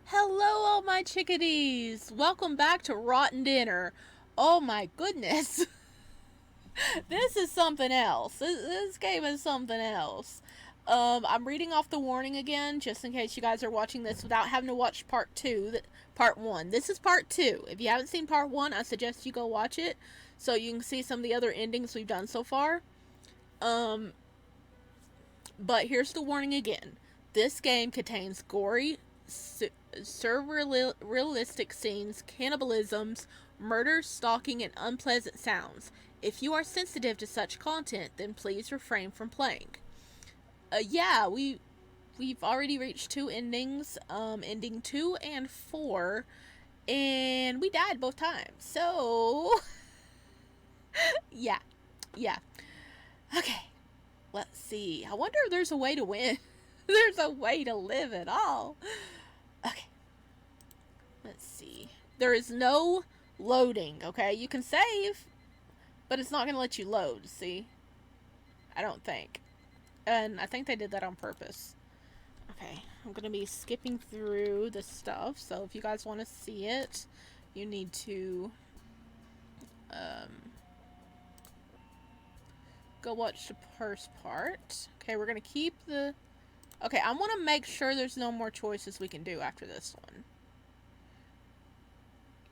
Hello, all my chickadees! Welcome back to Rotten Dinner. Oh my goodness. This is something else. This game is something else. I'm reading off the warning again, just in case you guys are watching this without having to watch part one. This is part two. If you haven't seen part one, I suggest you go watch it so you can see some of the other endings we've done so far. Um, but here's the warning again. This game contains gory, surrealistic scenes, cannibalisms, murder, stalking, and unpleasant sounds. If you are sensitive to such content, then please refrain from playing. Yeah, we've already reached two endings, ending 2 and 4, and we died both times. So yeah, yeah. Okay, let's see. I wonder if there's a way to win. There's a way to live at all. Okay, let's see. There is no loading, okay? You can save, but it's not going to let you load, see? I don't think. And I think they did that on purpose. Okay, I'm going to be skipping through the stuff, so if you guys want to see it, you need to go watch the first part. Okay, we're going to keep the... Okay, I want to make sure there's no more choices we can do after this one.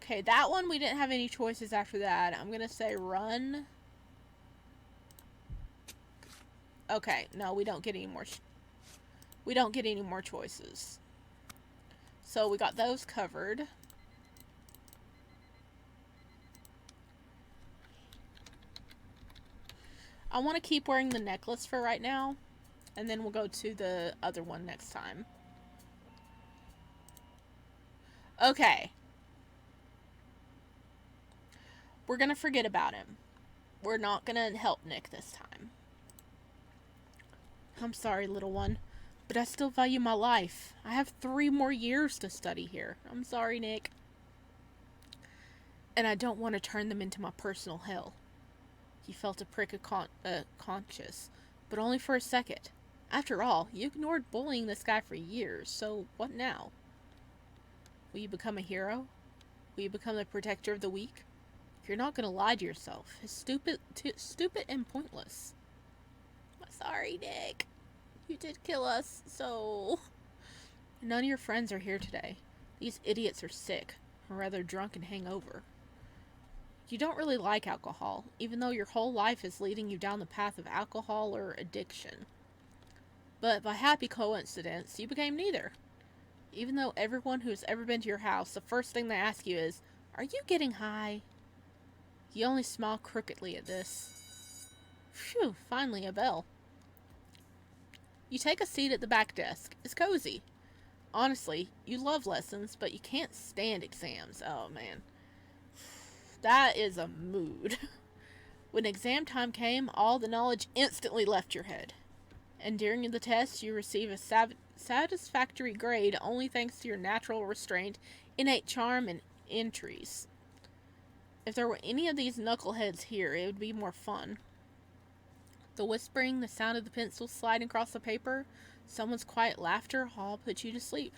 Okay, that one we didn't have any choices after that. I'm gonna say run. Okay, no, we don't get any more. We don't get any more choices. So we got those covered. I want to keep wearing the necklace for right now, and then we'll go to the other one next time. Okay. We're gonna forget about him. We're not gonna help Nick this time. I'm sorry, little one, but I still value my life. I have 3 more years to study here. I'm sorry, Nick. And I don't want to turn them into my personal hell. He felt a prick of conscience, but only for a second. After all, you ignored bullying this guy for years, so what now? Will you become a hero? Will you become the protector of the weak? You're not going to lie to yourself. It's stupid and pointless. I'm sorry, Nick. You did kill us, so... None of your friends are here today. These idiots are sick, or rather drunk and hangover. You don't really like alcohol, even though your whole life is leading you down the path of alcohol or addiction. But by happy coincidence, you became neither. Even though everyone who's ever been to your house, the first thing they ask you is, "Are you getting high?" You only smile crookedly at this. Phew, finally a bell. You take a seat at the back desk. It's cozy. Honestly, you love lessons, but you can't stand exams. Oh, man. That is a mood. When exam time came, all the knowledge instantly left your head. And during the test, you receive a satisfactory grade only thanks to your natural restraint, innate charm, and entries. If there were any of these knuckleheads here, it would be more fun. The whispering, the sound of the pencil sliding across the paper, someone's quiet laughter all put you to sleep.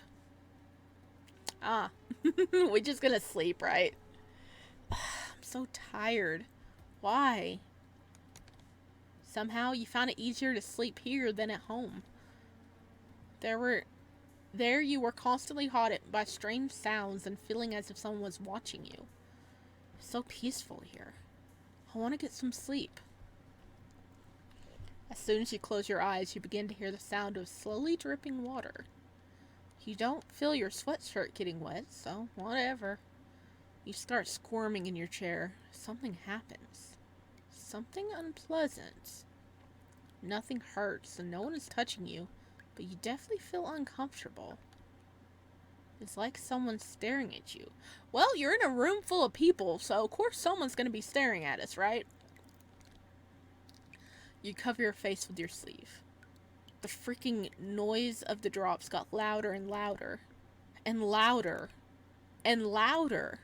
Ah, we're just gonna sleep, right? I'm so tired. Why? Somehow you found it easier to sleep here than at home. There you were constantly haunted by strange sounds and feeling as if someone was watching you. It's so peaceful here. I want to get some sleep. As soon as you close your eyes, you begin to hear the sound of slowly dripping water. You don't feel your sweatshirt getting wet, so whatever. You start squirming in your chair. Something happens. Something unpleasant. Nothing hurts and no one is touching you, but you definitely feel uncomfortable. It's like someone's staring at you. Well, you're in a room full of people, so of course someone's going to be staring at us, right? You cover your face with your sleeve. The freaking noise of the drops got louder and louder. And louder. And louder.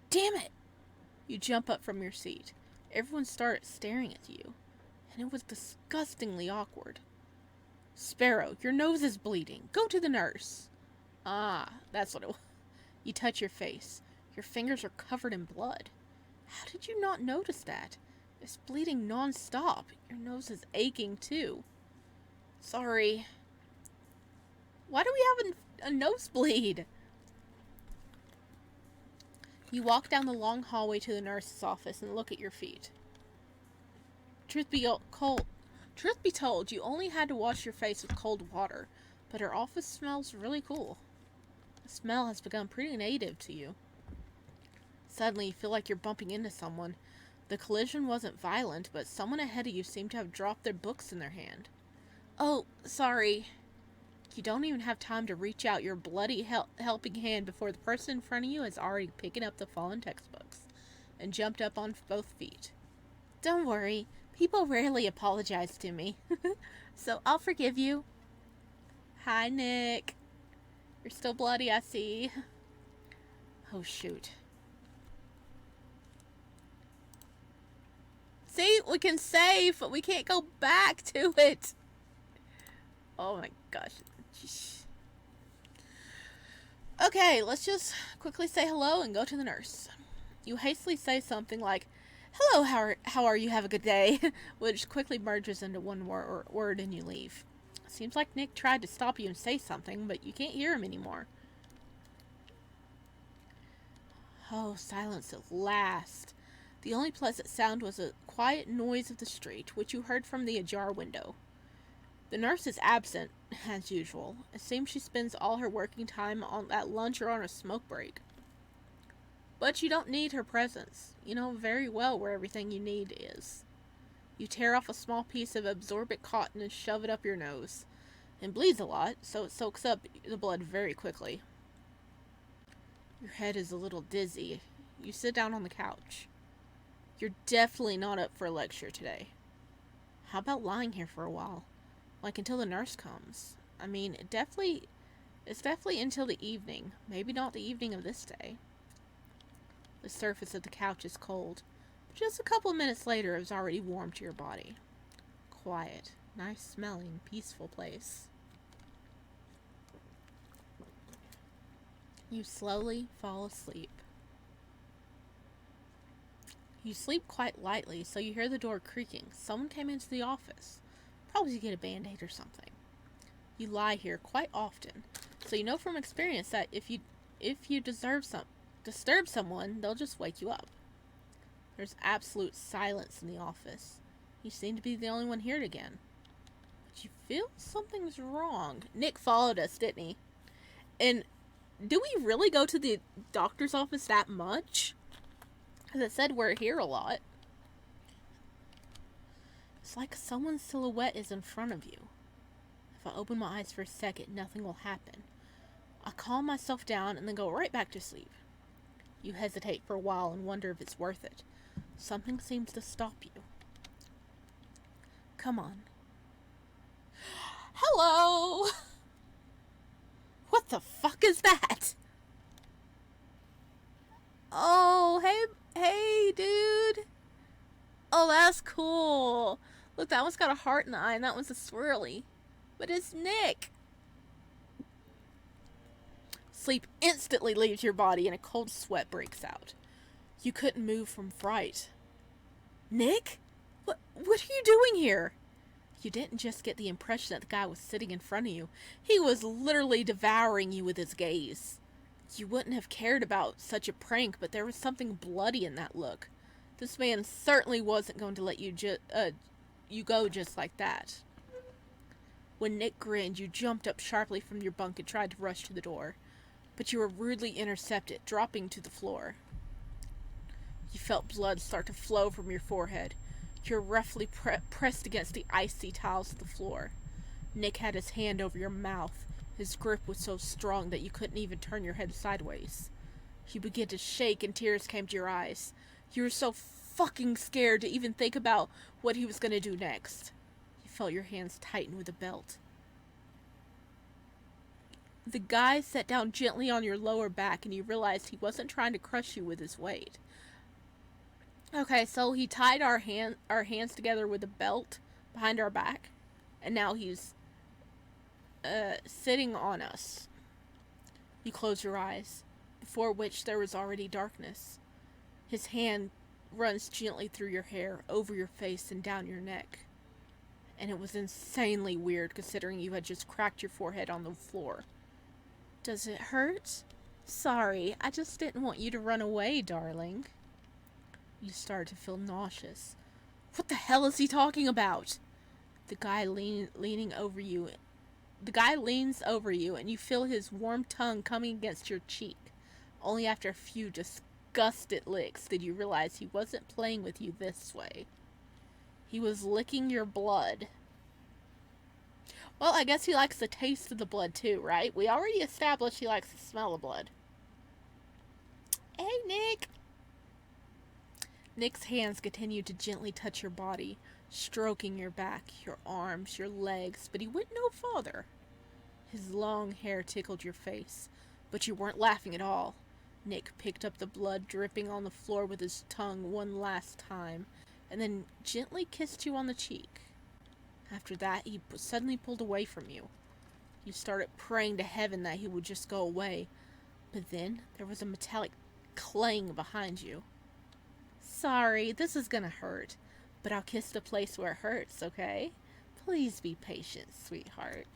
Damn it! You jump up from your seat. Everyone started staring at you, and it was disgustingly awkward. Sparrow, your nose is bleeding. Go to the nurse. Ah, that's what it was. You touch your face. Your fingers are covered in blood. How did you not notice that? It's bleeding non-stop. Your nose is aching too. Sorry. Why do we have a nosebleed? You walk down the long hallway to the nurse's office and look at your feet. Truth be told, you only had to wash your face with cold water, but her office smells really cool. The smell has become pretty native to you. Suddenly, you feel like you're bumping into someone. The collision wasn't violent, but someone ahead of you seemed to have dropped their books in their hand. Oh, sorry. You don't even have time to reach out your bloody helping hand before the person in front of you is already picking up the fallen textbooks and jumped up on both feet. Don't worry. People rarely apologize to me, so I'll forgive you. Hi, Nick. You're still bloody, I see. Oh, shoot. See, we can save, but we can't go back to it. Oh my gosh. Okay, let's just quickly say hello and go to the nurse. You hastily say something like, "Hello, how are you? Have a good day," which quickly merges into one word and you leave. Seems like Nick tried to stop you and say something, but you can't hear him anymore. Oh, silence at last. The only pleasant sound was a quiet noise of the street, which you heard from the ajar window. The nurse is absent, as usual. It seems she spends all her working time at lunch or on a smoke break. But you don't need her presence. You know very well where everything you need is. You tear off a small piece of absorbent cotton and shove it up your nose. It bleeds a lot, so it soaks up the blood very quickly. Your head is a little dizzy. You sit down on the couch. You're definitely not up for a lecture today. How about lying here for a while? Like until the nurse comes. I mean, it's definitely until the evening. Maybe not the evening of this day. The surface of the couch is cold. But just a couple of minutes later, it was already warm to your body. Quiet, nice smelling, peaceful place. You slowly fall asleep. You sleep quite lightly, so you hear the door creaking. Someone came into the office. Probably to get a band-aid or something. You lie here quite often, so you know from experience that if you disturb someone, they'll just wake you up. There's absolute silence in the office. You seem to be the only one here again. But you feel something's wrong. Nick followed us, didn't he? And do we really go to the doctor's office that much? Because it said we're here a lot. It's like someone's silhouette is in front of you. If I open my eyes for a second, nothing will happen. I calm myself down and then go right back to sleep. You hesitate for a while and wonder if it's worth it. Something seems to stop you. Come on. Hello! What the fuck is that? Oh, hey, dude. Oh, that's cool. Look, that one's got a heart in the eye and that one's a swirly. But it's Nick. Sleep instantly leaves your body and a cold sweat breaks out. You couldn't move from fright. Nick? What are you doing here? You didn't just get the impression that the guy was sitting in front of you. He was literally devouring you with his gaze. You wouldn't have cared about such a prank, but there was something bloody in that look. This man certainly wasn't going to let you go just like that. When Nick grinned, you jumped up sharply from your bunk and tried to rush to the door. But you were rudely intercepted, dropping to the floor. You felt blood start to flow from your forehead. You were roughly pressed against the icy tiles of the floor. Nick had his hand over your mouth. His grip was so strong that you couldn't even turn your head sideways. You began to shake and tears came to your eyes. You were so fucking scared to even think about what he was going to do next. You felt your hands tighten with a belt. The guy sat down gently on your lower back and you realized he wasn't trying to crush you with his weight. Okay, so he tied our hands together with a belt behind our back, and now he's sitting on us. You close your eyes, before which there was already darkness. His hand runs gently through your hair, over your face, and down your neck. And it was insanely weird considering you had just cracked your forehead on the floor. Does it hurt? Sorry, I just didn't want you to run away, darling. You start to feel nauseous. What the hell is he talking about? The guy leaning over you. The guy leans over you, and you feel his warm tongue coming against your cheek. Only after a few disgusted licks did you realize he wasn't playing with you this way. He was licking your blood. Well, I guess he likes the taste of the blood too, right? We already established he likes the smell of blood. Hey, Nick! Nick's hands continued to gently touch your body, stroking your back, your arms, your legs, but he went no farther. His long hair tickled your face, but you weren't laughing at all. Nick picked up the blood dripping on the floor with his tongue one last time, and then gently kissed you on the cheek. After that, he suddenly pulled away from you. You started praying to heaven that he would just go away, but then there was a metallic clang behind you. Sorry, this is gonna hurt, but I'll kiss the place where it hurts, okay? Please be patient, sweetheart.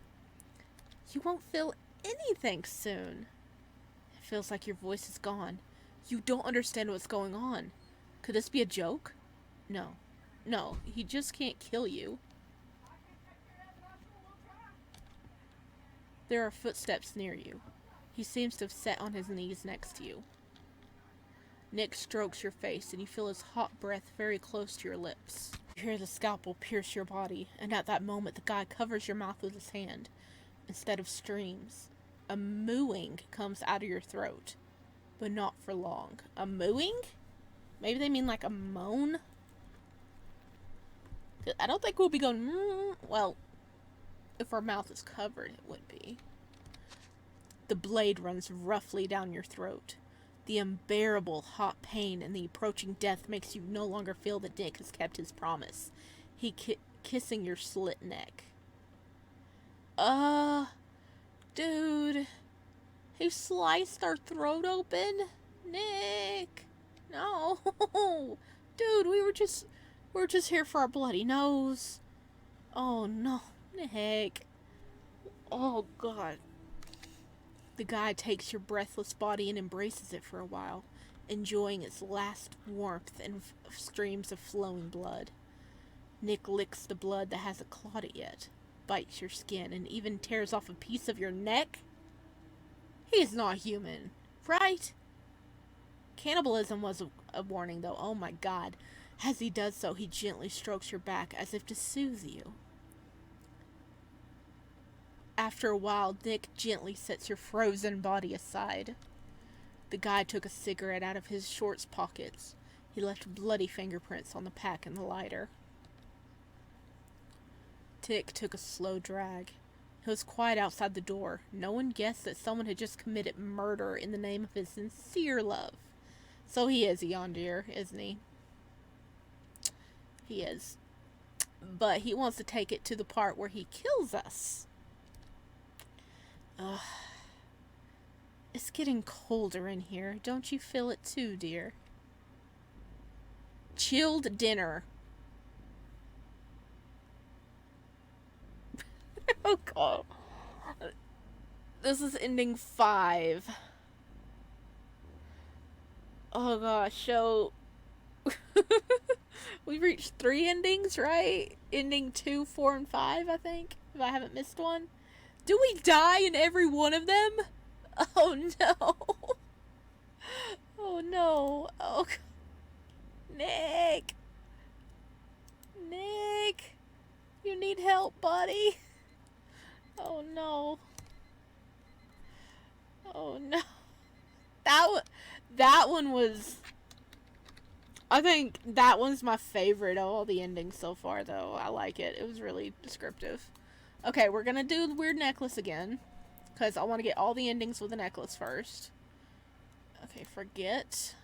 You won't feel anything soon. It feels like your voice is gone. You don't understand what's going on. Could this be a joke? No. No, he just can't kill you. There are footsteps near you. He seems to have sat on his knees next to you. Nick strokes your face, and you feel his hot breath very close to your lips. You hear the scalpel pierce your body, and at that moment the guy covers your mouth with his hand. Instead of screams, a mooing comes out of your throat, but not for long. A mooing? Maybe they mean like a moan? I don't think we'll be going, well, if our mouth is covered, it would be. The blade runs roughly down your throat. The unbearable hot pain and the approaching death makes you no longer feel that Nick has kept his promise. He kissing your slit neck. Dude. He sliced our throat open? Nick. No. Dude, we were just here for our bloody nose. Oh no. Nick. Oh God. The guy takes your breathless body and embraces it for a while, enjoying its last warmth and streams of flowing blood. Nick licks the blood that hasn't clotted yet, bites your skin, and even tears off a piece of your neck? He's not human, right? Cannibalism was a warning, though. Oh my God. As he does so, he gently strokes your back as if to soothe you. After a while, Nick gently sets your frozen body aside. The guy took a cigarette out of his shorts pockets. He left bloody fingerprints on the pack and the lighter. Nick took a slow drag. It was quiet outside the door. No one guessed that someone had just committed murder in the name of his sincere love. So he is a Yandere, isn't he? He is. But he wants to take it to the part where he kills us. It's getting colder in here. Don't you feel it too, dear? Chilled dinner. Oh God. This is ending 5. Oh gosh, so we've reached 3 endings, right? Ending 2, 4, and 5, I think, if I haven't missed one. Do we die in every one of them? Oh no. Oh no. Oh, Nick. Nick. You need help, buddy. Oh no. Oh no. That one was... I think that one's my favorite of all the endings so far, though. I like it. It was really descriptive. Okay, we're gonna do the weird necklace again, because I want to get all the endings with the necklace first. Okay, forget.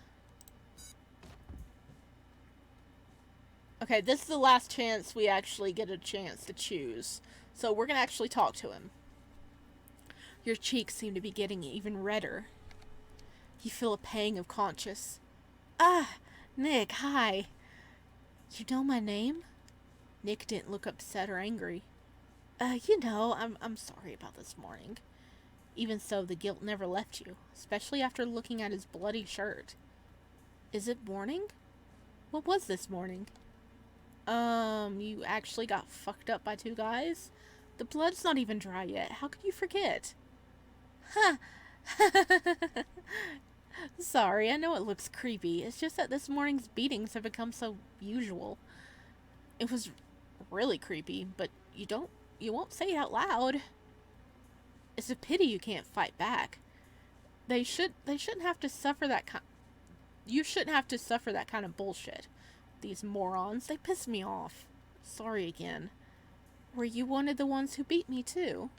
Okay, this is the last chance we actually get a chance to choose. So we're gonna actually talk to him. Your cheeks seem to be getting even redder. You feel a pang of conscience. Ah, Nick, hi. You know my name? Nick didn't look upset or angry. I'm sorry about this morning. Even so, the guilt never left you, especially after looking at his bloody shirt. Is it morning? What was this morning? You actually got fucked up by two guys? The blood's not even dry yet. How could you forget? Huh. Sorry, I know it looks creepy. It's just that this morning's beatings have become so usual. It was really creepy, but you won't say it out loud. It's a pity you can't fight back. They shouldn't have to suffer that you shouldn't have to suffer that kind of bullshit. These morons, they piss me off. Sorry again. Were you one of the ones who beat me too?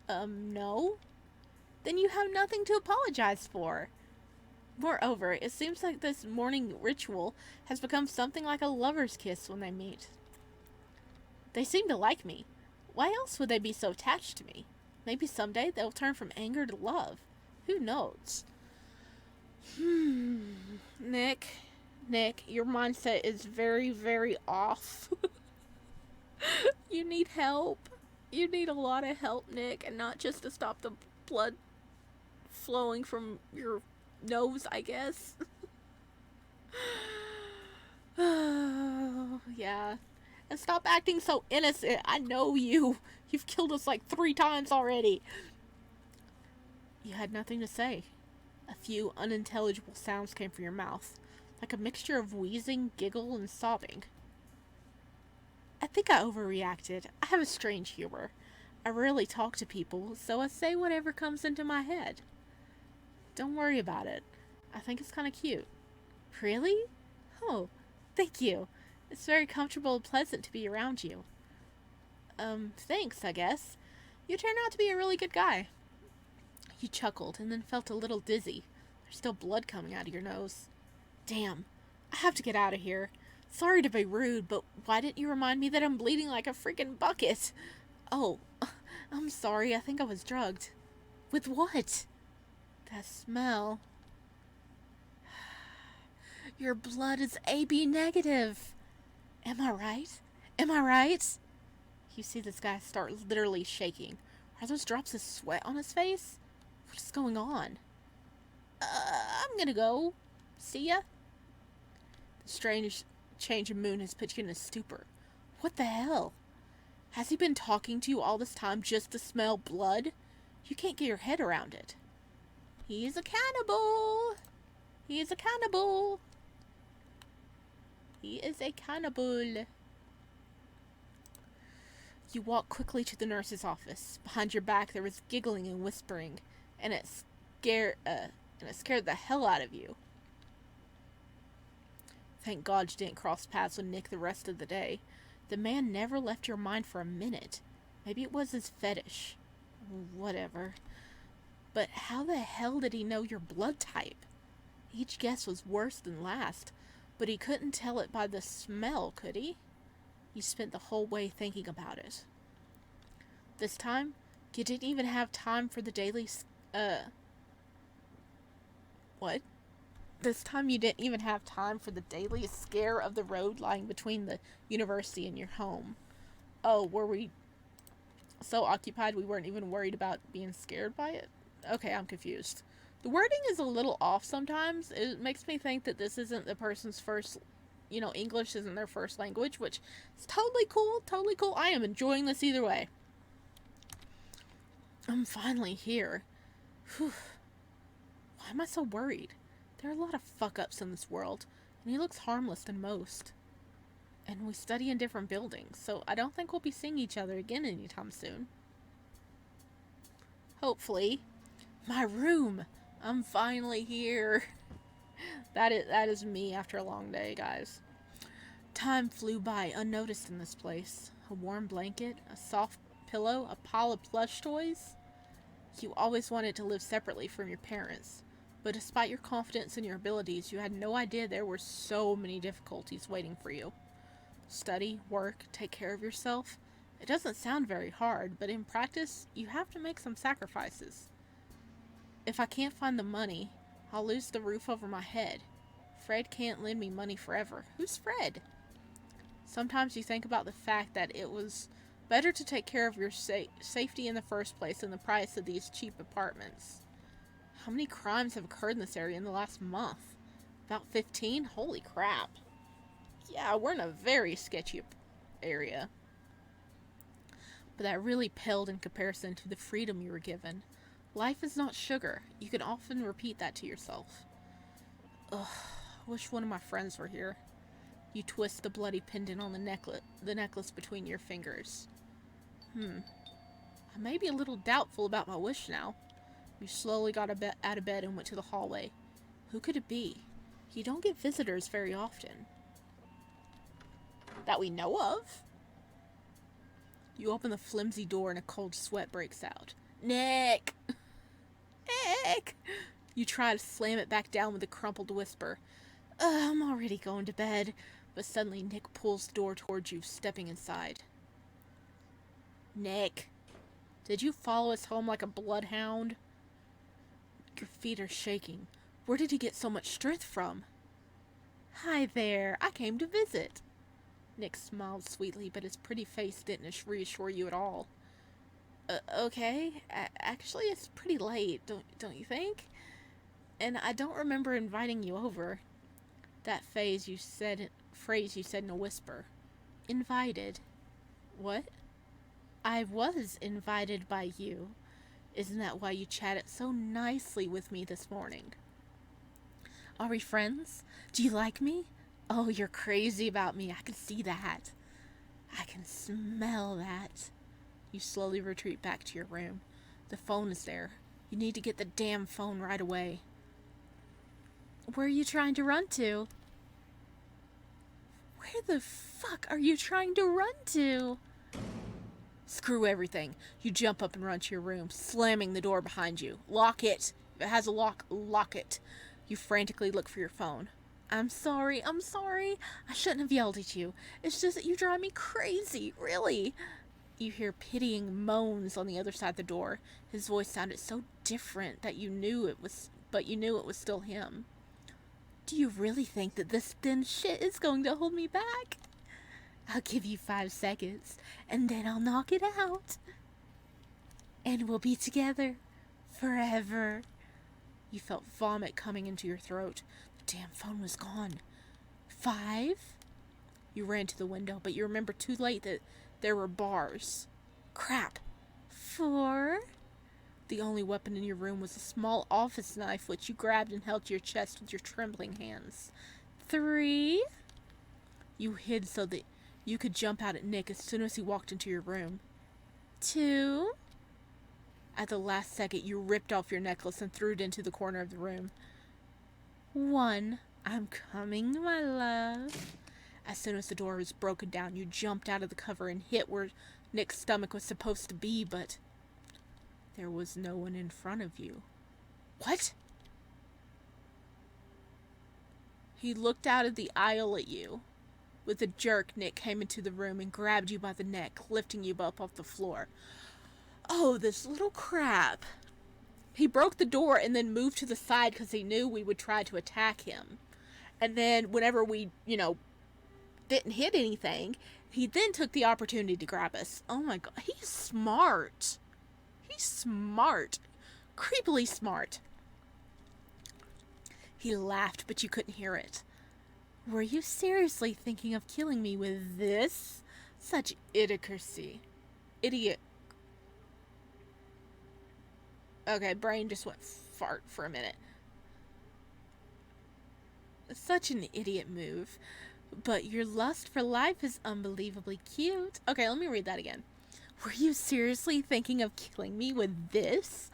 No? Then you have nothing to apologize for. Moreover, it seems like this morning ritual has become something like a lover's kiss when they meet. They seem to like me. Why else would they be so attached to me? Maybe someday they'll turn from anger to love. Who knows? Nick, your mindset is very, very off. You need help. You need a lot of help, Nick, and not just to stop the blood flowing from your nose, I guess. Yeah. And stop acting so innocent. I know you. You've killed us like 3 times already. You had nothing to say. A few unintelligible sounds came from your mouth, like a mixture of wheezing, giggle, and sobbing. I think I overreacted. I have a strange humor. I rarely talk to people, so I say whatever comes into my head. Don't worry about it. I think it's kind of cute. Really? Oh, thank you. It's very comfortable and pleasant to be around you. Thanks, I guess. You turned out to be a really good guy. You chuckled and then felt a little dizzy. There's still blood coming out of your nose. Damn, I have to get out of here. Sorry to be rude, but why didn't you remind me that I'm bleeding like a freaking bucket? Oh, I'm sorry, I think I was drugged. With what? That smell. Your blood is AB negative. Am I right? Am I right? You see this guy start literally shaking. Are those drops of sweat on his face? What is going on? I'm gonna go. See ya. The strange change of moon has put you in a stupor. What the hell? Has he been talking to you all this time just to smell blood? You can't get your head around it. He's a cannibal. He is a cannibal. He is a cannibal. You walk quickly to the nurse's office. Behind your back there was giggling and whispering, and it scared the hell out of you. Thank God you didn't cross paths with Nick the rest of the day. The man never left your mind for a minute. Maybe it was his fetish. Whatever. But how the hell did he know your blood type? Each guess was worse than last, but he couldn't tell it by the smell, could he? You spent the whole way thinking about it. This time, you didn't even have time for the daily, what? This time you didn't even have time for the daily scare of the road lying between the university and your home. Oh, were we so occupied we weren't even worried about being scared by it? Okay, I'm confused. The wording is a little off sometimes. It makes me think that this isn't the person's first, English isn't their first language, which is totally cool, totally cool. I am enjoying this either way. I'm finally here. Whew. Why am I so worried? There are a lot of fuck-ups in this world, and he looks harmless than most. And we study in different buildings, so I don't think we'll be seeing each other again anytime soon. Hopefully. My room! I'm finally here. That is me after a long day, guys. Time flew by unnoticed in this place. A warm blanket, a soft pillow, a pile of plush toys. You always wanted to live separately from your parents, but despite your confidence in your abilities, you had no idea there were so many difficulties waiting for you. Study, work, take care of yourself. It doesn't sound very hard, but in practice, you have to make some sacrifices. If I can't find the money, I'll lose the roof over my head. Fred can't lend me money forever. Who's Fred? Sometimes you think about the fact that it was better to take care of your safety in the first place than the price of these cheap apartments. How many crimes have occurred in this area in the last month? About 15? Holy crap. Yeah, we're in a very sketchy area. But that really paled in comparison to the freedom you were given. Life is not sugar. You can often repeat that to yourself. Ugh, wish one of my friends were here. You twist the bloody pendant on the necklace between your fingers. I may be a little doubtful about my wish now. You slowly got out of bed and went to the hallway. Who could it be? You don't get visitors very often. That we know of. You open the flimsy door and a cold sweat breaks out. Nick! Nick! You try to slam it back down with a crumpled whisper. I'm already going to bed. But suddenly Nick pulls the door towards you, stepping inside. Nick, did you follow us home like a bloodhound? Your feet are shaking. Where did he get so much strength from? Hi there, I came to visit. Nick smiled sweetly, but his pretty face didn't reassure you at all. Okay, actually it's pretty late, don't you think? And I don't remember inviting you over. That phrase you said in a whisper. Invited. What? I was invited by you. Isn't that why you chatted so nicely with me this morning? Are we friends? Do you like me? Oh, you're crazy about me. I can see that. I can smell that. You slowly retreat back to your room. The phone is there. You need to get the damn phone right away. Where are you trying to run to? Where the fuck are you trying to run to? Screw everything. You jump up and run to your room, slamming the door behind you. Lock it. If it has a lock, lock it. You frantically look for your phone. I'm sorry. I shouldn't have yelled at you. It's just that you drive me crazy, really. You hear pitying moans on the other side of the door. His voice sounded so different that you knew it was still him. Do you really think that this thin shit is going to hold me back? I'll give you 5 seconds, and then I'll knock it out. And we'll be together forever. You felt vomit coming into your throat. The damn phone was gone. 5? You ran to the window, but you remembered too late that there were bars. Crap. 4? The only weapon in your room was a small office knife, which you grabbed and held to your chest with your trembling hands. 3? You hid so that you could jump out at Nick as soon as he walked into your room. 2? At the last second, you ripped off your necklace and threw it into the corner of the room. 1. I'm coming, my love. As soon as the door was broken down, you jumped out of the cover and hit where Nick's stomach was supposed to be, but there was no one in front of you. What? He looked out of the aisle at you. With a jerk, Nick came into the room and grabbed you by the neck, lifting you up off the floor. Oh, this little crap. He broke the door and then moved to the side because he knew we would try to attack him. And then whenever we, didn't hit anything, he then took the opportunity to grab us. Oh my god, he's smart. He's smart. Creepily smart. He laughed, but you couldn't hear it. Were you seriously thinking of killing me with this? Such idiocy. Idiot. Okay, brain just went fart for a minute. Such an idiot move. But your lust for life is unbelievably cute. Okay, let me read that again. Were you seriously thinking of killing me with this?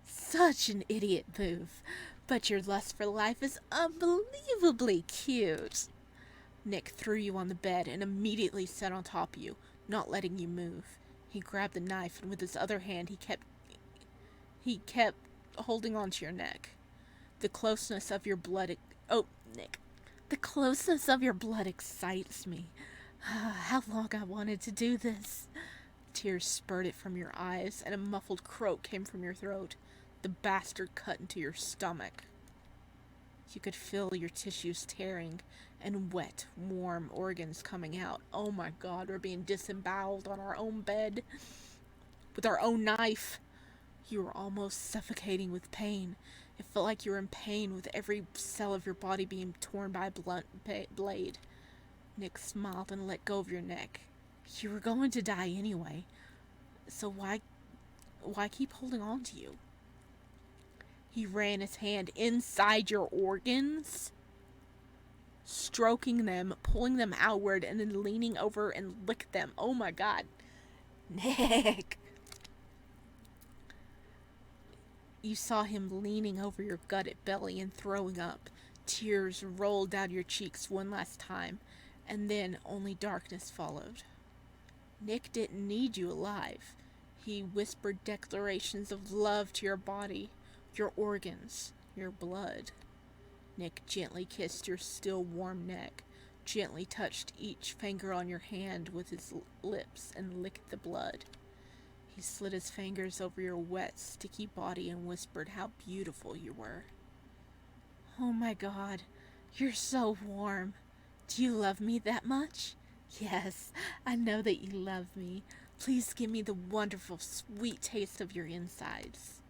Such an idiot move. But your lust for life is unbelievably cute. Nick threw you on the bed and immediately sat on top of you, not letting you move. He grabbed the knife, and with his other hand, he kept holding onto your neck. The closeness of your blood... Oh, Nick. The closeness of your blood excites me. How long I wanted to do this. Tears spurted from your eyes, and a muffled croak came from your throat. The bastard cut into your stomach. You could feel your tissues tearing, and wet, warm organs coming out. Oh my god, we're being disemboweled on our own bed, with our own knife. You were almost suffocating with pain. It felt like you were in pain with every cell of your body being torn by a blunt blade. Nick smiled and let go of your neck. You were going to die anyway, so why keep holding on to you? He ran his hand inside your organs, stroking them, pulling them outward, and then leaning over and licked them. Oh my god. Nick! You saw him leaning over your gutted belly and throwing up. Tears rolled down your cheeks one last time, and then only darkness followed. Nick didn't need you alive. He whispered declarations of love to your body, your organs, your blood. Nick gently kissed your still warm neck, gently touched each finger on your hand with his lips, and licked the blood. He slid his fingers over your wet, sticky body and whispered how beautiful you were. Oh my god, you're so warm. Do you love me that much? Yes, I know that you love me. Please give me the wonderful, sweet taste of your insides.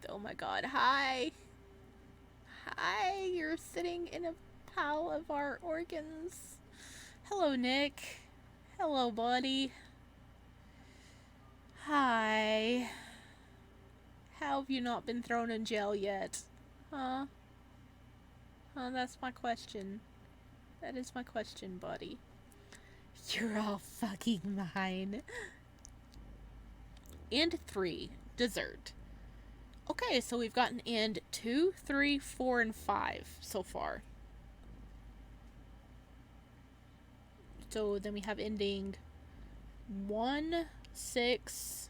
Oh my god, hi. Hi, you're sitting in a pile of our organs. Hello, Nick. Hello, buddy. Hi. How have you not been thrown in jail yet? Huh? Huh, that's my question. That is my question, buddy. You're all fucking mine. End 3. Dessert. Okay, so we've gotten end 2, 3, 4, and 5 so far. So then we have ending 1, 6,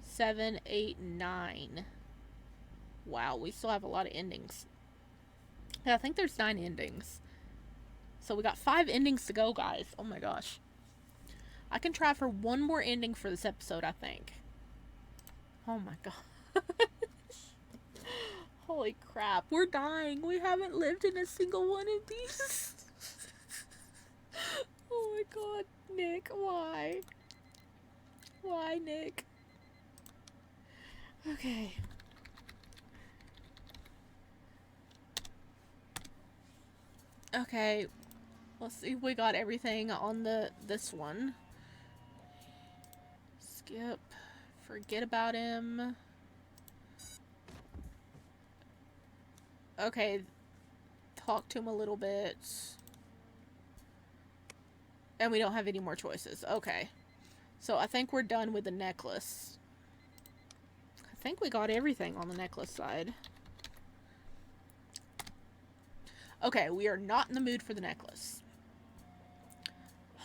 7, 8, 9. Wow, we still have a lot of endings. Yeah, I think there's 9 endings. So we got 5 endings to go, guys. Oh my gosh. I can try for one more ending for this episode, I think. Oh my god. Holy crap. We're dying. We haven't lived in a single one of these. Oh my god. Nick, why? Why, Nick? Okay. Okay. Let's see if we got everything on this one. Skip. Forget about him. Okay. Talk to him a little bit. And we don't have any more choices. Okay. So I think we're done with the necklace. I think we got everything on the necklace side. Okay, we are not in the mood for the necklace.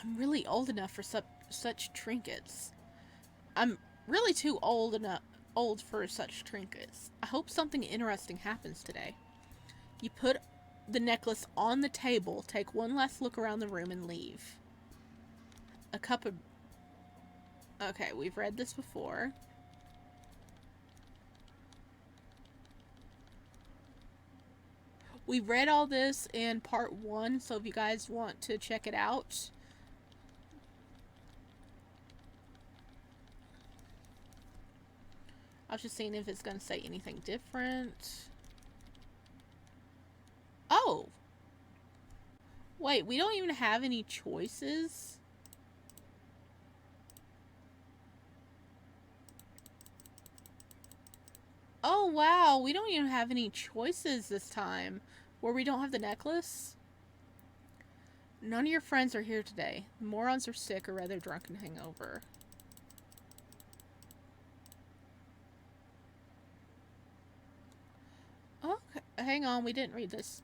I'm really old enough for such trinkets. I'm really too old for such trinkets. I hope something interesting happens today. You put the necklace on the table, take one last look around the room, and leave. A cup of... Okay, we've read this before. We read all this in part 1, so if you guys want to check it out. I was just seeing if it's going to say anything different. Oh! Wait, we don't even have any choices? Oh, wow. We don't even have any choices this time. Where we don't have the necklace? None of your friends are here today. The morons are sick or rather drunk and hangover. Okay, hang on. We didn't read this.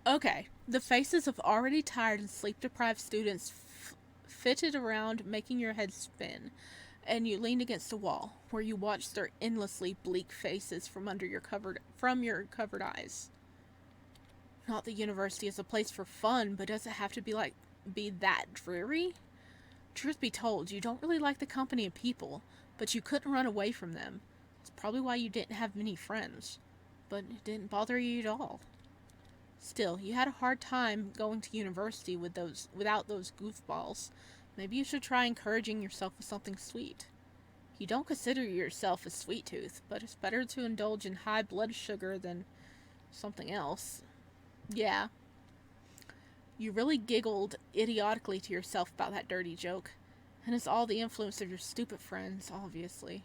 Okay. The faces of already tired and sleep-deprived students fitted around, making your head spin. and you leaned against a wall, where you watched their endlessly bleak faces from your covered eyes. Not that university is a place for fun, but does it have to be that dreary? Truth be told, you don't really like the company of people, but you couldn't run away from them. It's probably why you didn't have many friends, but it didn't bother you at all. Still, you had a hard time going to university without those goofballs. Maybe you should try encouraging yourself with something sweet. You don't consider yourself a sweet tooth, but it's better to indulge in high blood sugar than something else. Yeah. You really giggled idiotically to yourself about that dirty joke. And it's all the influence of your stupid friends, obviously.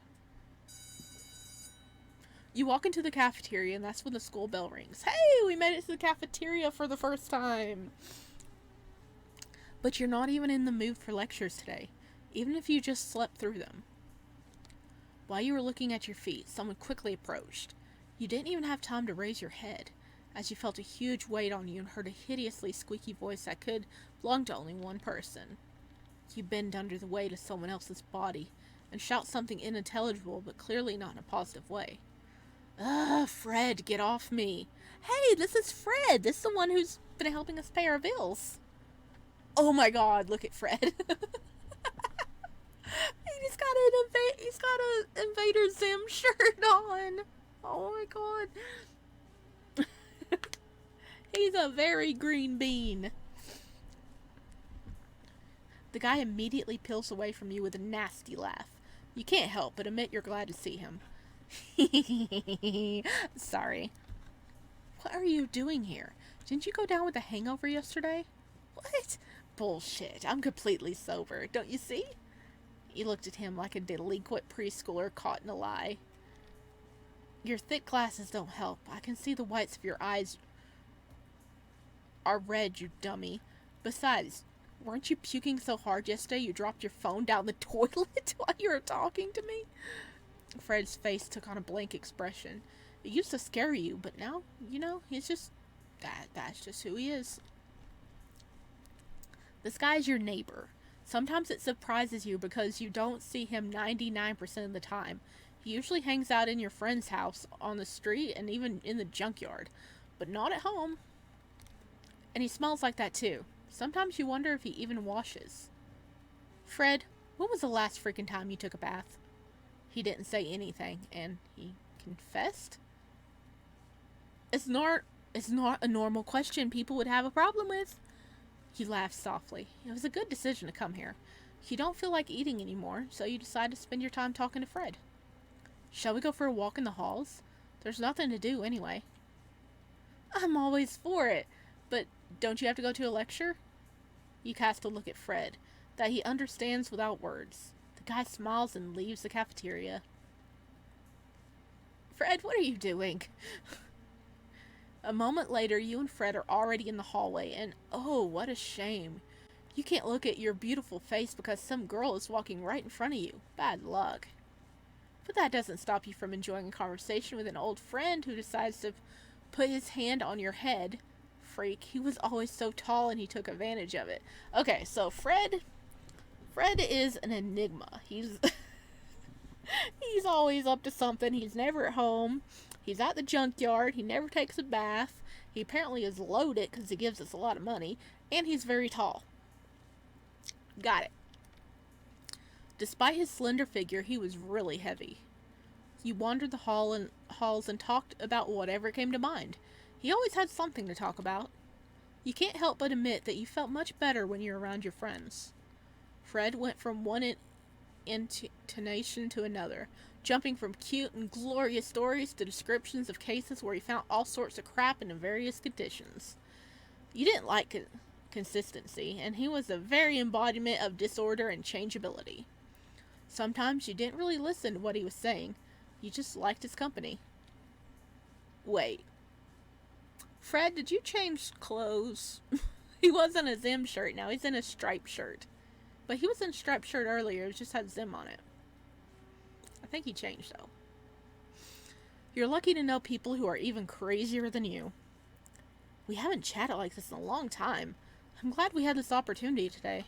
You walk into the cafeteria, and that's when the school bell rings. Hey, we made it to the cafeteria for the first time. But you're not even in the mood for lectures today, even if you just slept through them. While you were looking at your feet, someone quickly approached. You didn't even have time to raise your head, as you felt a huge weight on you and heard a hideously squeaky voice that could belong to only one person. You bend under the weight of someone else's body and shout something unintelligible, but clearly not in a positive way. Ugh, Fred, get off me. Hey, this is Fred. This is the one who's been helping us pay our bills. Oh my god, look at Fred. He's got an Invader Zim shirt on. Oh my god. He's a very green bean. The guy immediately peels away from you with a nasty laugh. You can't help but admit you're glad to see him. Sorry. What are you doing here? Didn't you go down with a hangover yesterday? What? Bullshit. I'm completely sober. Don't you see? You looked at him like a delinquent preschooler caught in a lie. Your thick glasses don't help. I can see the whites of your eyes are red, you dummy. Besides, weren't you puking so hard yesterday you dropped your phone down the toilet while you were talking to me? Fred's face took on a blank expression. It used to scare you, but now, he's just... That's just who he is. This guy's your neighbor. Sometimes it surprises you because you don't see him 99% of the time. He usually hangs out in your friend's house, on the street, and even in the junkyard. But not at home. And he smells like that too. Sometimes you wonder if he even washes. Fred, when was the last freaking time you took a bath? He didn't say anything, and he confessed? It's not a normal question people would have a problem with. He laughed softly. It was a good decision to come here. You don't feel like eating anymore, so you decide to spend your time talking to Fred. Shall we go for a walk in the halls? There's nothing to do anyway. I'm always for it, but don't you have to go to a lecture? You cast a look at Fred, that he understands without words. The guy smiles and leaves the cafeteria. Fred, what are you doing? A moment later, you and Fred are already in the hallway, and oh, what a shame. You can't look at your beautiful face because some girl is walking right in front of you. Bad luck. But that doesn't stop you from enjoying a conversation with an old friend who decides to put his hand on your head. Freak, he was always so tall and he took advantage of it. Okay, so Fred is an enigma. He's always up to something. He's never at home. He's at the junkyard. He never takes a bath. He apparently is loaded because he gives us a lot of money. And he's very tall. Got it. Despite his slender figure, he was really heavy. You wandered the halls and talked about whatever came to mind. He always had something to talk about. You can't help but admit that you felt much better when you were around your friends. Fred went from one intonation to another, jumping from cute and glorious stories to descriptions of cases where he found all sorts of crap in various conditions. You didn't like consistency, and he was the very embodiment of disorder and changeability. Sometimes you didn't really listen to what he was saying. You just liked his company. Wait. Fred, did you change clothes? He was in a Zim shirt, now he's in a striped shirt. But he was in a striped shirt earlier, it just had Zim on it. I think he changed, though. You're lucky to know people who are even crazier than you. We haven't chatted like this in a long time. I'm glad we had this opportunity today.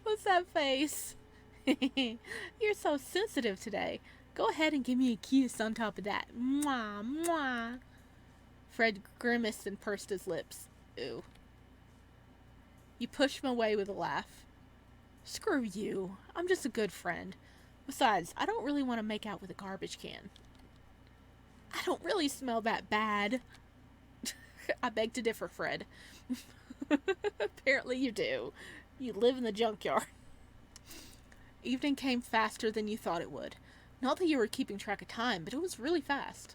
What's that face? You're so sensitive today. Go ahead and give me a kiss on top of that. Mwah, mwah. Fred grimaced and pursed his lips. Ew. You pushed him away with a laugh. Screw you. I'm just a good friend. Besides, I don't really want to make out with a garbage can. I don't really smell that bad. I beg to differ, Fred. Apparently you do. You live in the junkyard. Evening came faster than you thought it would. Not that you were keeping track of time, but it was really fast.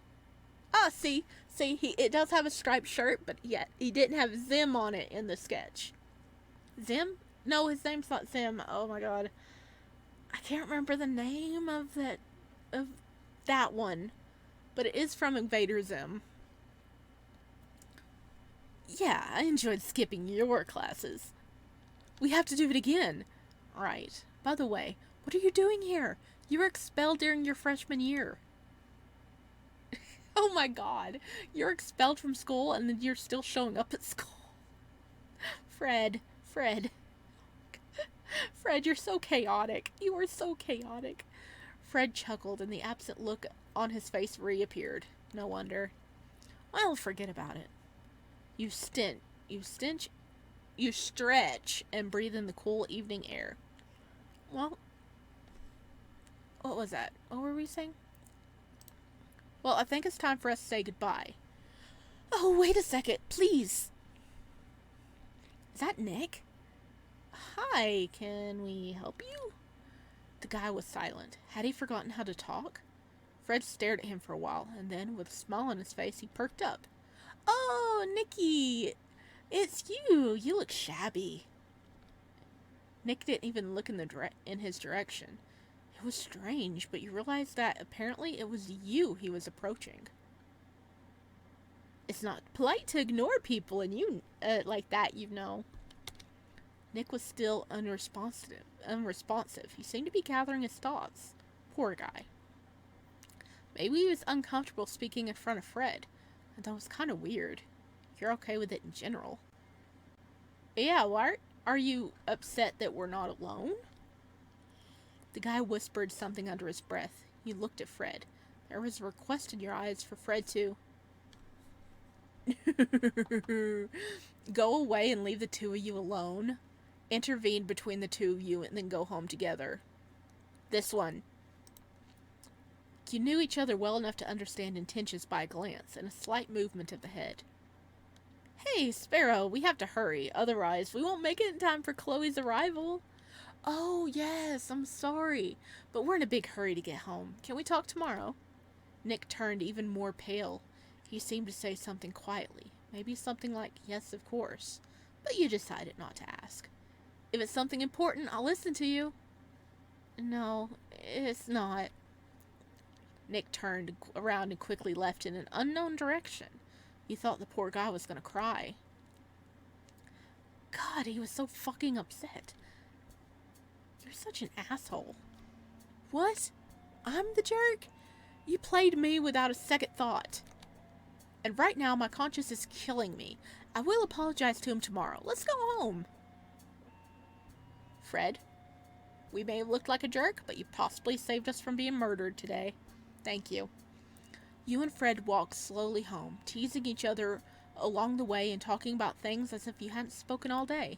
Ah, see, it does have a striped shirt, but yet he didn't have Zim on it in the sketch. Zim? No, his name's not Zim. Oh my god. I can't remember the name of that one. But it is from Invader Zim. Yeah, I enjoyed skipping your classes. We have to do it again. Right. By the way, what are you doing here? You were expelled during your freshman year. Oh my god. You're expelled from school and then you're still showing up at school. Fred, you're so chaotic. You are so chaotic. Fred chuckled and the absent look on his face reappeared. No wonder. Well, forget about it. You stretch and breathe in the cool evening air. Well, what was that? What were we saying? Well, I think it's time for us to say goodbye. Oh, wait a second, please. Is that Nick? Hi, can we help you? The guy was silent. Had he forgotten how to talk? Fred stared at him for a while, and then, with a smile on his face, he perked up. Oh, Nicky! It's you! You look shabby. Nick didn't even look in his direction. It was strange, but you realized that apparently it was you he was approaching. It's not polite to ignore people and you like that, you know. Nick was still unresponsive. He seemed to be gathering his thoughts. Poor guy. Maybe he was uncomfortable speaking in front of Fred, and that was kind of weird. You're okay with it in general. But yeah, why are you upset that we're not alone? The guy whispered something under his breath. He looked at Fred. There was a request in your eyes for Fred to go away and leave the two of you alone. Intervene between the two of you and then go home together. This one. You knew each other well enough to understand intentions by a glance and a slight movement of the head. Hey, Sparrow, we have to hurry. Otherwise, we won't make it in time for Chloe's arrival. Oh, yes, I'm sorry. But we're in a big hurry to get home. Can we talk tomorrow? Nick turned even more pale. He seemed to say something quietly. Maybe something like, yes, of course. But you decided not to ask. If it's something important, I'll listen to you. No, it's not. Nick turned around and quickly left in an unknown direction. He thought the poor guy was going to cry. God, he was so fucking upset. You're such an asshole. What? I'm the jerk? You played me without a second thought. And right now my conscience is killing me. I will apologize to him tomorrow. Let's go home. Fred, we may have looked like a jerk, but you possibly saved us from being murdered today. Thank you. You and Fred walked slowly home, teasing each other along the way and talking about things as if you hadn't spoken all day.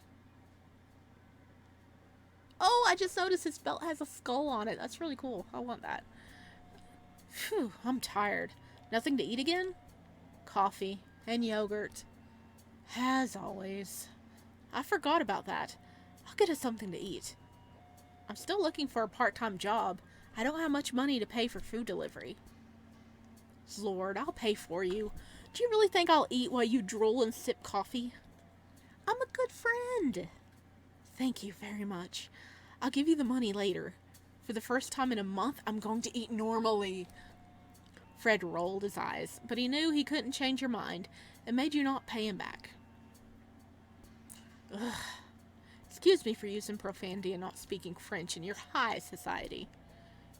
Oh, I just noticed his belt has a skull on it. That's really cool. I want that. Phew, I'm tired. Nothing to eat again? Coffee and yogurt. As always. I forgot about that. I'll get us something to eat. I'm still looking for a part-time job. I don't have much money to pay for food delivery. Lord, I'll pay for you. Do you really think I'll eat while you drool and sip coffee? I'm a good friend. Thank you very much. I'll give you the money later. For the first time in a month, I'm going to eat normally. Fred rolled his eyes, but he knew he couldn't change your mind and made you not pay him back. Ugh. Excuse me for using profanity and not speaking French in your high society.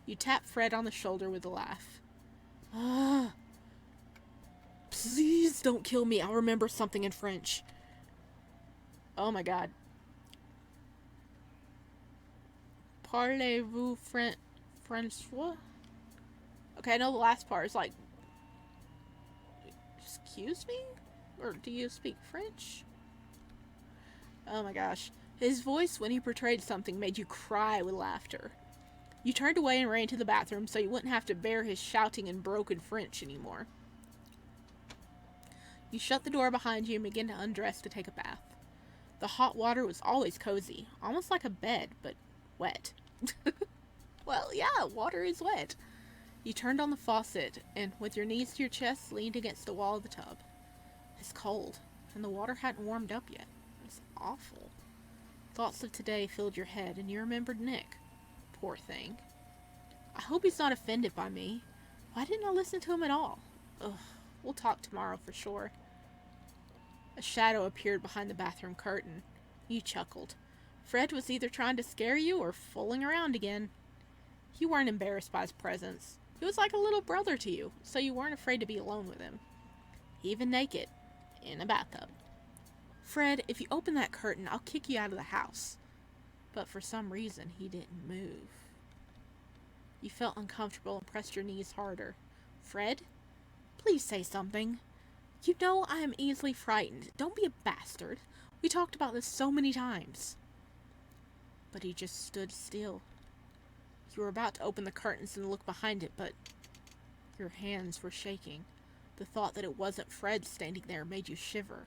You tapped Fred on the shoulder with a laugh. Please don't kill me. I'll remember something in French. Oh my god. Parlez-vous Francois? Okay, I know the last part is like, excuse me? Or do you speak French? Oh my gosh. His voice when he portrayed something made you cry with laughter. You turned away and ran to the bathroom so you wouldn't have to bear his shouting in broken French anymore. You shut the door behind you and began to undress to take a bath. The hot water was always cozy, almost like a bed, but wet. Well, yeah, water is wet. You turned on the faucet and, with your knees to your chest, leaned against the wall of the tub. It's cold, and the water hadn't warmed up yet. It's awful. Thoughts of today filled your head, and you remembered Nick. Poor thing. I hope he's not offended by me. Why didn't I listen to him at all? Ugh, we'll talk tomorrow for sure. A shadow appeared behind the bathroom curtain. You chuckled. Fred was either trying to scare you or fooling around again. You weren't embarrassed by his presence. He was like a little brother to you, so you weren't afraid to be alone with him. Even naked. In a bathtub. Fred, if you open that curtain, I'll kick you out of the house. But for some reason, he didn't move. You felt uncomfortable and pressed your knees harder. Fred, please say something. You know I am easily frightened. Don't be a bastard. We talked about this so many times. But he just stood still. You were about to open the curtains and look behind it, but your hands were shaking. The thought that it wasn't Fred standing there made you shiver.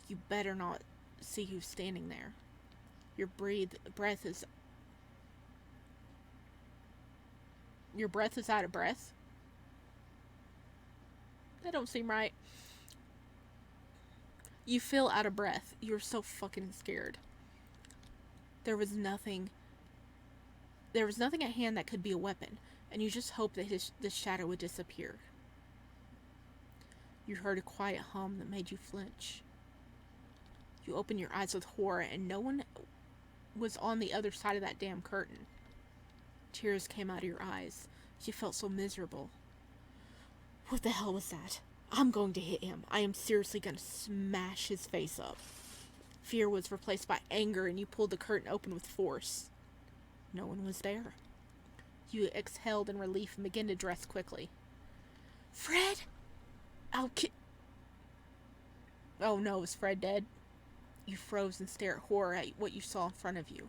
You better not see who's standing there. Your breath is out of breath. That don't seem right. You feel out of breath. You're so fucking scared. There was nothing at hand that could be a weapon, and you just hoped that this shadow would disappear. You heard a quiet hum that made you flinch. You opened your eyes with horror, and no one was on the other side of that damn curtain. Tears came out of your eyes. You felt so miserable. What the hell was that? I'm going to hit him. I am seriously going to smash his face up. Fear was replaced by anger, and you pulled the curtain open with force. No one was there. You exhaled in relief and began to dress quickly. Fred! Oh no, is Fred dead? You froze and stared at horror at what you saw in front of you.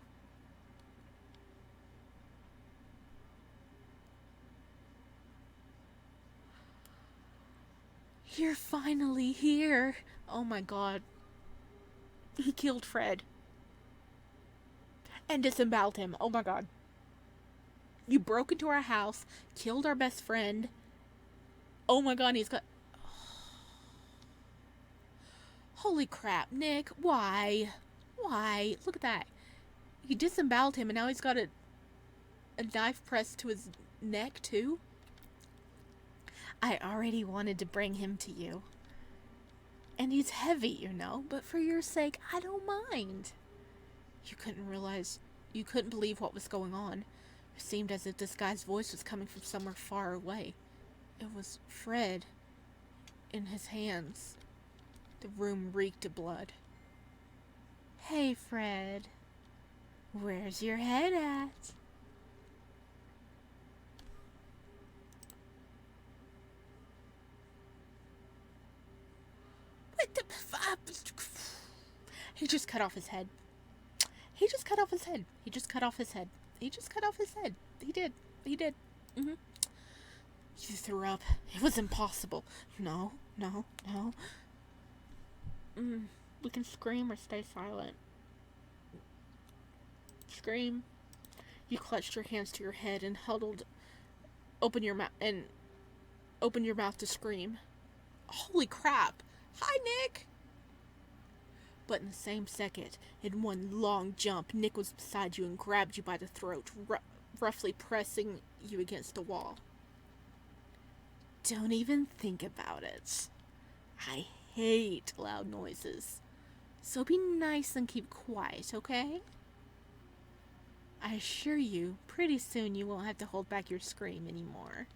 You're finally here. Oh my god. He killed Fred. And disemboweled him. Oh my god. You broke into our house, killed our best friend. Oh my god, he's got... Holy crap, Nick. Why? Why? Look at that. You disemboweled him and now he's got a knife pressed to his neck too? I already wanted to bring him to you. And he's heavy, you know, but for your sake, I don't mind. You couldn't believe what was going on. It seemed as if this guy's voice was coming from somewhere far away. It was Fred in his hands. The room reeked of blood. Hey, Fred. Where's your head at? What the... He just cut off his head. He just cut off his head. He just cut off his head. He just cut off his head. He did. He did. You threw up. It was impossible. No. We can scream or stay silent. Scream. You clutched your hands to your head and huddled. Open your mouth to scream. Holy crap! Hi, Nick! But in the same second, in one long jump, Nick was beside you and grabbed you by the throat, roughly pressing you against the wall. Don't even think about it. I hate loud noises. So be nice and keep quiet, okay? I assure you, pretty soon you won't have to hold back your scream anymore.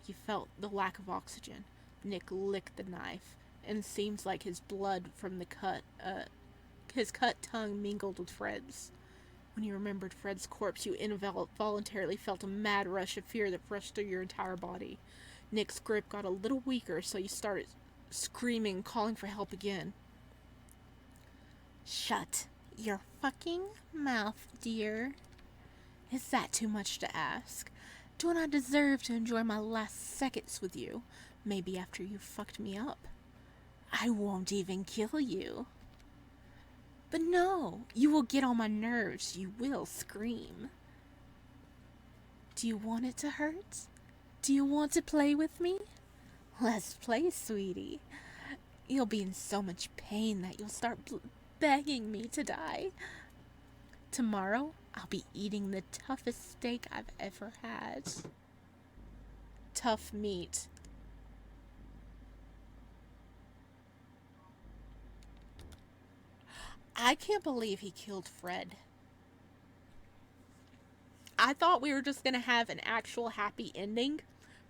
You felt the lack of oxygen. Nick licked the knife, and it seems like his blood from the his cut tongue mingled with Fred's. When you remembered Fred's corpse, you involuntarily felt a mad rush of fear that rushed through your entire body. Nick's grip got a little weaker, so you started screaming, calling for help again. Shut your fucking mouth, dear. Is that too much to ask? Don't I deserve to enjoy my last seconds with you? Maybe after you fucked me up. I won't even kill you. But no, you will get on my nerves. You will scream. Do you want it to hurt? Do you want to play with me? Let's play, sweetie. You'll be in so much pain that you'll start begging me to die. Tomorrow, I'll be eating the toughest steak I've ever had. Tough meat. I can't believe he killed Fred. I thought we were just going to have an actual happy ending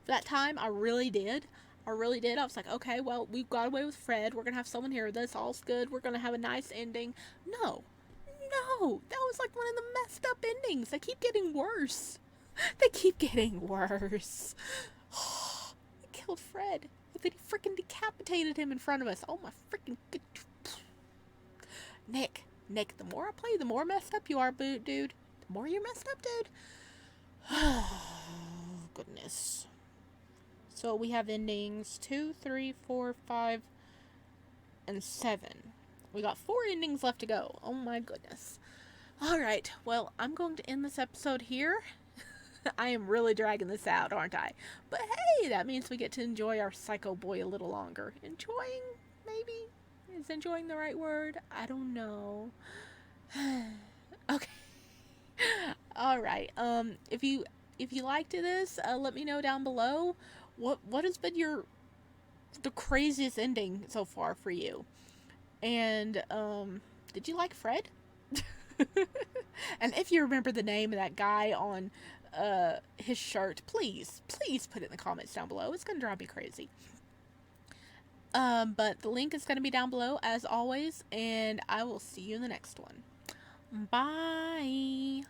for that time. I really did. I really did. I was like, okay, well, we got away with Fred. We're going to have someone here. This all's good. We're going to have a nice ending. No. No. That was like one of the messed up endings. They keep getting worse. They keep getting worse. They killed Fred. And then he freaking decapitated him in front of us. Oh my freaking good. Nick, the more I play, the more messed up you are, dude. The more you're messed up, dude. Oh, goodness. So we have endings 2, 3, 4, 5, and 7. We got 4 endings left to go. Oh my goodness. Alright, well, I'm going to end this episode here. I am really dragging this out, aren't I? But hey, that means we get to enjoy our psycho boy a little longer. Enjoying, maybe? Is enjoying the right word? I don't know. Okay. Alright, if you liked this, let me know down below. What has been the craziest ending so far for you? And did you like Fred? And if you remember the name of that guy on his shirt, please put it in the comments down below. It's gonna drive me crazy. But the link is gonna be down below as always, and I will see you in the next one. Bye.